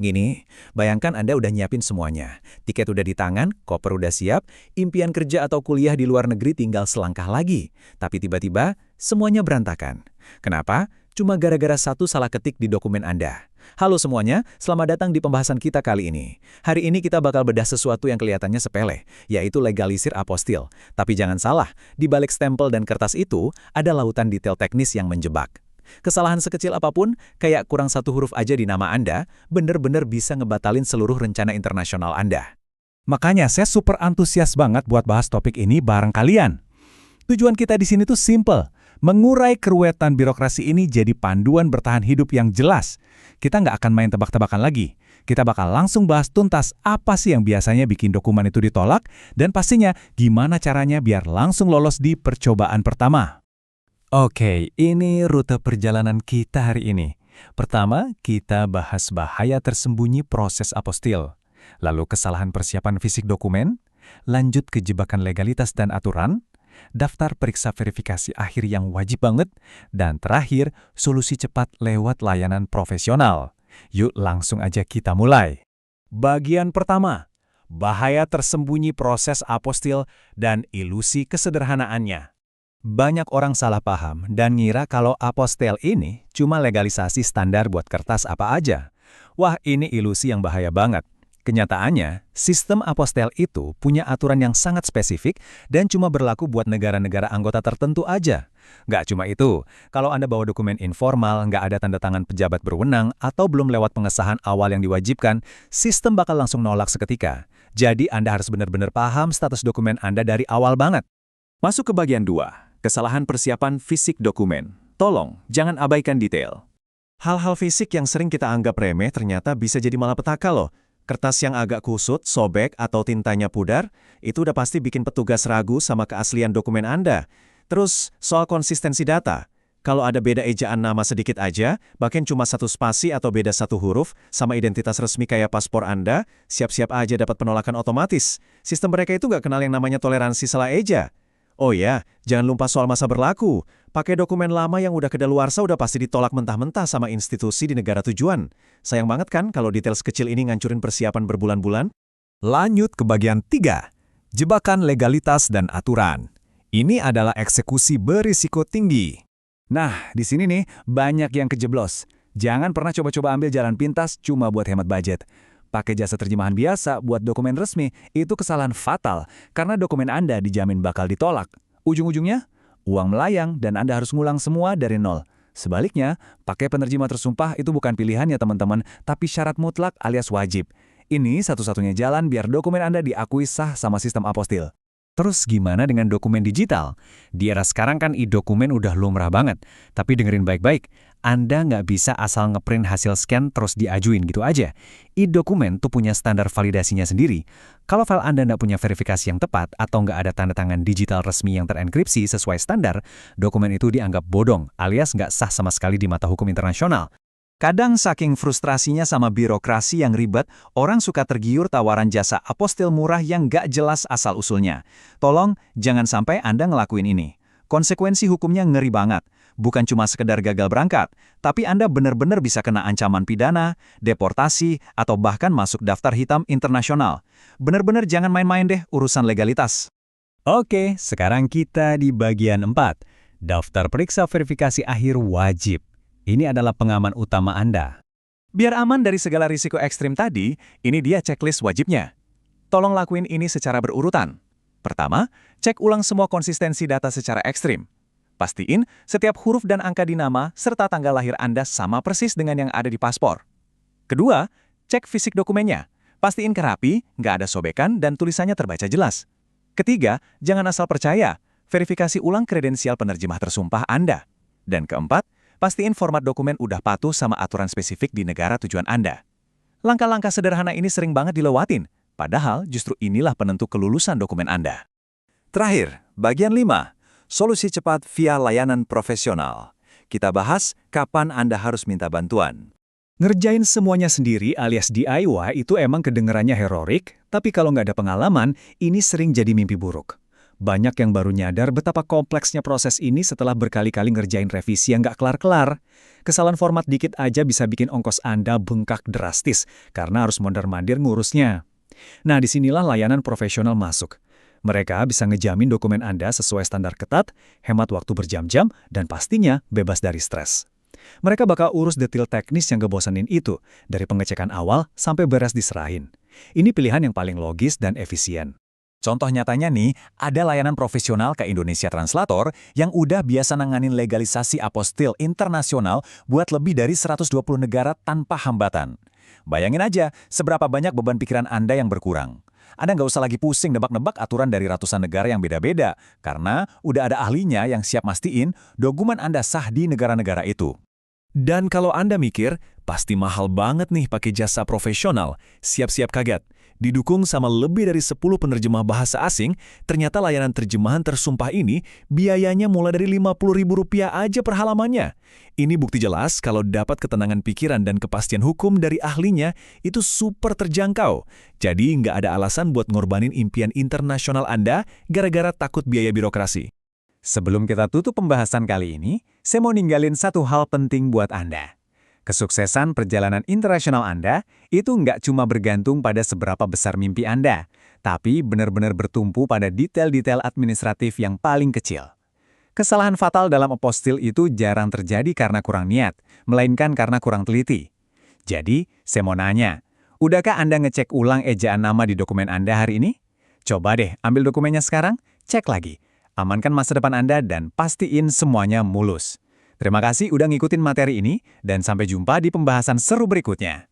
Gini, bayangkan Anda udah nyiapin semuanya. Tiket udah di tangan, koper udah siap, impian kerja atau kuliah di luar negeri tinggal selangkah lagi. Tapi tiba-tiba, semuanya berantakan. Kenapa? Cuma gara-gara satu salah ketik di dokumen Anda. Halo semuanya, selamat datang di pembahasan kita kali ini. Hari ini kita bakal bedah sesuatu yang kelihatannya sepele, yaitu legalisir apostil. Tapi jangan salah, di balik stempel dan kertas itu, ada lautan detail teknis yang menjebak. Kesalahan sekecil apapun, kayak kurang satu huruf aja di nama Anda, bener-bener bisa ngebatalin seluruh rencana internasional Anda. Makanya saya super antusias banget buat bahas topik ini bareng kalian. Tujuan kita di sini tuh simple, mengurai keruwetan birokrasi ini jadi panduan bertahan hidup yang jelas. Kita nggak akan main tebak-tebakan lagi. Kita bakal langsung bahas tuntas apa sih yang biasanya bikin dokumen itu ditolak, dan pastinya gimana caranya biar langsung lolos di percobaan pertama. Oke, ini rute perjalanan kita hari ini. Pertama, kita bahas bahaya tersembunyi proses apostil. Lalu kesalahan persiapan fisik dokumen, lanjut ke jebakan legalitas dan aturan, daftar periksa verifikasi akhir yang wajib banget, dan terakhir, solusi cepat lewat layanan profesional. Yuk langsung aja kita mulai. Bagian pertama, bahaya tersembunyi proses apostil dan ilusi kesederhanaannya. Banyak orang salah paham dan ngira kalau apostil ini cuma legalisasi standar buat kertas apa aja. Wah, ini ilusi yang bahaya banget. Kenyataannya, sistem apostil itu punya aturan yang sangat spesifik dan cuma berlaku buat negara-negara anggota tertentu aja. Nggak cuma itu, kalau Anda bawa dokumen informal, nggak ada tanda tangan pejabat berwenang, atau belum lewat pengesahan awal yang diwajibkan, sistem bakal langsung nolak seketika. Jadi Anda harus benar-benar paham status dokumen Anda dari awal banget. Masuk ke bagian 2. Kesalahan persiapan fisik dokumen. Tolong, jangan abaikan detail. Hal-hal fisik yang sering kita anggap remeh ternyata bisa jadi malapetaka loh. Kertas yang agak kusut, sobek, atau tintanya pudar, itu udah pasti bikin petugas ragu sama keaslian dokumen Anda. Terus, soal konsistensi data. Kalau ada beda ejaan nama sedikit aja, bahkan cuma satu spasi atau beda satu huruf, sama identitas resmi kayak paspor Anda, siap-siap aja dapat penolakan otomatis. Sistem mereka itu nggak kenal yang namanya toleransi salah eja. Oh ya, jangan lupa soal masa berlaku. Pakai dokumen lama yang udah kedaluarsa udah pasti ditolak mentah-mentah sama institusi di negara tujuan. Sayang banget kan kalau detail sekecil ini ngancurin persiapan berbulan-bulan? Lanjut ke bagian 3. Jebakan legalitas dan aturan. Ini adalah eksekusi berisiko tinggi. Nah, di sini nih banyak yang kejeblos. Jangan pernah coba-coba ambil jalan pintas cuma buat hemat budget. Pakai jasa terjemahan biasa buat dokumen resmi, itu kesalahan fatal karena dokumen Anda dijamin bakal ditolak. Ujung-ujungnya, uang melayang dan Anda harus ngulang semua dari nol. Sebaliknya, pakai penerjemah tersumpah itu bukan pilihan ya teman-teman, tapi syarat mutlak alias wajib. Ini satu-satunya jalan biar dokumen Anda diakui sah sama sistem apostil. Terus gimana dengan dokumen digital? Di era sekarang kan e-dokumen udah lumrah banget. Tapi dengerin baik-baik, Anda nggak bisa asal ngeprint hasil scan terus diajuin gitu aja. E-dokumen tuh punya standar validasinya sendiri. Kalau file Anda nggak punya verifikasi yang tepat atau nggak ada tanda tangan digital resmi yang terenkripsi sesuai standar, dokumen itu dianggap bodong alias nggak sah sama sekali di mata hukum internasional. Kadang saking frustrasinya sama birokrasi yang ribet, orang suka tergiur tawaran jasa apostil murah yang gak jelas asal-usulnya. Tolong, jangan sampai Anda ngelakuin ini. Konsekuensi hukumnya ngeri banget. Bukan cuma sekedar gagal berangkat, tapi Anda benar-benar bisa kena ancaman pidana, deportasi, atau bahkan masuk daftar hitam internasional. Benar-benar jangan main-main deh urusan legalitas. Oke, sekarang kita di bagian 4. Daftar periksa verifikasi akhir wajib. Ini adalah pengaman utama Anda. Biar aman dari segala risiko ekstrim tadi, ini dia checklist wajibnya. Tolong lakuin ini secara berurutan. Pertama, cek ulang semua konsistensi data secara ekstrim. Pastiin setiap huruf dan angka di nama serta tanggal lahir Anda sama persis dengan yang ada di paspor. Kedua, cek fisik dokumennya. Pastiin kerapi, nggak ada sobekan, dan tulisannya terbaca jelas. Ketiga, jangan asal percaya. Verifikasi ulang kredensial penerjemah tersumpah Anda. Dan keempat, pastiin format dokumen udah patuh sama aturan spesifik di negara tujuan Anda. Langkah-langkah sederhana ini sering banget dilewatin, padahal justru inilah penentu kelulusan dokumen Anda. Terakhir, bagian 5. Solusi cepat via layanan profesional. Kita bahas kapan Anda harus minta bantuan. Ngerjain semuanya sendiri alias DIY itu emang kedengerannya heroik, tapi kalau nggak ada pengalaman, ini sering jadi mimpi buruk. Banyak yang baru nyadar betapa kompleksnya proses ini setelah berkali-kali ngerjain revisi yang nggak kelar-kelar. Kesalahan format dikit aja bisa bikin ongkos Anda bengkak drastis karena harus mondar-mandir ngurusnya. Nah, disinilah layanan profesional masuk. Mereka bisa ngejamin dokumen Anda sesuai standar ketat, hemat waktu berjam-jam, dan pastinya bebas dari stres. Mereka bakal urus detail teknis yang ngebosenin itu, dari pengecekan awal sampai beres diserahin. Ini pilihan yang paling logis dan efisien. Contoh nyatanya nih, ada layanan profesional ke Indonesia Translator yang udah biasa nanganin legalisasi apostil internasional buat lebih dari 120 negara tanpa hambatan. Bayangin aja, seberapa banyak beban pikiran Anda yang berkurang. Anda nggak usah lagi pusing nebak-nebak aturan dari ratusan negara yang beda-beda, karena udah ada ahlinya yang siap mastiin dokumen Anda sah di negara-negara itu. Dan kalau Anda mikir, pasti mahal banget nih pakai jasa profesional, siap-siap kaget. Didukung sama lebih dari 10 penerjemah bahasa asing, ternyata layanan terjemahan tersumpah ini biayanya mulai dari Rp50.000 aja per halamannya. Ini bukti jelas kalau dapat ketenangan pikiran dan kepastian hukum dari ahlinya itu super terjangkau. Jadi nggak ada alasan buat ngorbanin impian internasional Anda gara-gara takut biaya birokrasi. Sebelum kita tutup pembahasan kali ini, saya mau ninggalin satu hal penting buat Anda. Kesuksesan perjalanan internasional Anda itu nggak cuma bergantung pada seberapa besar mimpi Anda, tapi benar-benar bertumpu pada detail-detail administratif yang paling kecil. Kesalahan fatal dalam apostil itu jarang terjadi karena kurang niat, melainkan karena kurang teliti. Jadi, saya mau nanya, udahkah Anda ngecek ulang ejaan nama di dokumen Anda hari ini? Coba deh, ambil dokumennya sekarang, cek lagi. Amankan masa depan Anda dan pastiin semuanya mulus. Terima kasih udah ngikutin materi ini, dan sampai jumpa di pembahasan seru berikutnya.